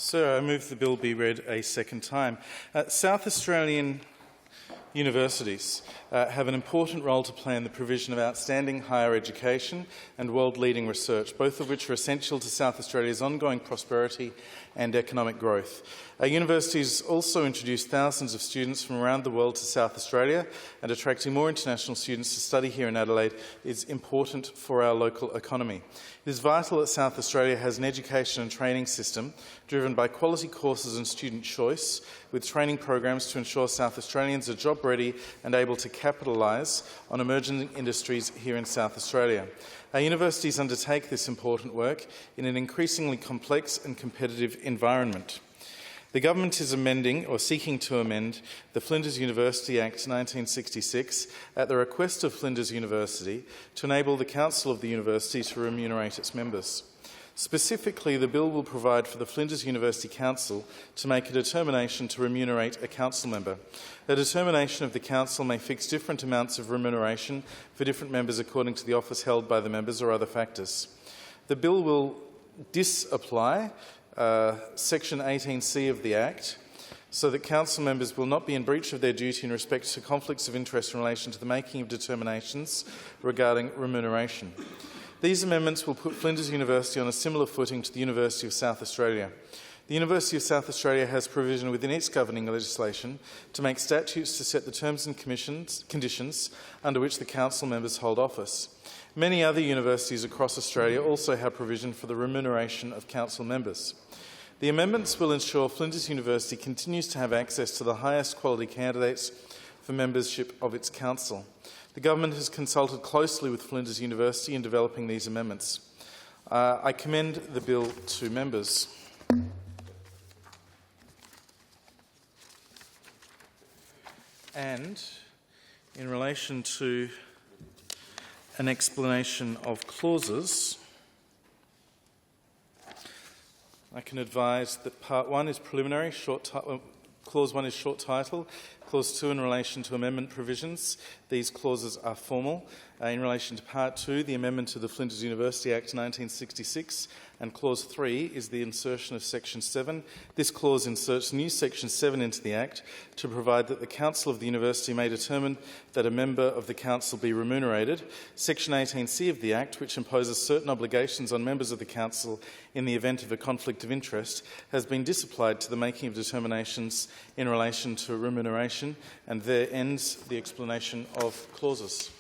Sir, I move the bill be read a second time. South Australian universities have an important role to play in the provision of outstanding higher education and world-leading research, both of which are essential to South Australia's ongoing prosperity and economic growth. Our universities also introduce thousands of students from around the world to South Australia, and attracting more international students to study here in Adelaide is important for our local economy. It is vital that South Australia has an education and training system driven by quality courses and student choice, with training programs to ensure South Australians are job-ready and able to capitalise on emerging industries here in South Australia. Our universities undertake this important work in an increasingly complex and competitive environment. The government is amending or seeking to amend the Flinders University Act 1966 at the request of Flinders University to enable the Council of the University to remunerate its members. Specifically, the bill will provide for the Flinders University Council to make a determination to remunerate a council member. A determination of the council may fix different amounts of remuneration for different members according to the office held by the members or other factors. The bill will disapply Section 18C of the Act, so that council members will not be in breach of their duty in respect to conflicts of interest in relation to the making of determinations regarding remuneration. These amendments will put Flinders University on a similar footing to the University of South Australia. The University of South Australia has provision within its governing legislation to make statutes to set the terms and conditions under which the council members hold office. Many other universities across Australia also have provision for the remuneration of council members. The amendments will ensure Flinders University continues to have access to the highest quality candidates for membership of its council. The government has consulted closely with Flinders University in developing these amendments. I commend the bill to members. And in relation to an explanation of clauses, I can advise that Part 1 is preliminary, Clause 1 is short title. Clause 2 in relation to amendment provisions. These clauses are formal. In relation to Part 2, the amendment to the Flinders University Act 1966, and Clause 3 is the insertion of Section 7. This clause inserts new Section 7 into the Act to provide that the Council of the University may determine that a member of the Council be remunerated. Section 18C of the Act, which imposes certain obligations on members of the Council in the event of a conflict of interest, has been disapplied to the making of determinations in relation to remuneration, and there ends the explanation of clauses.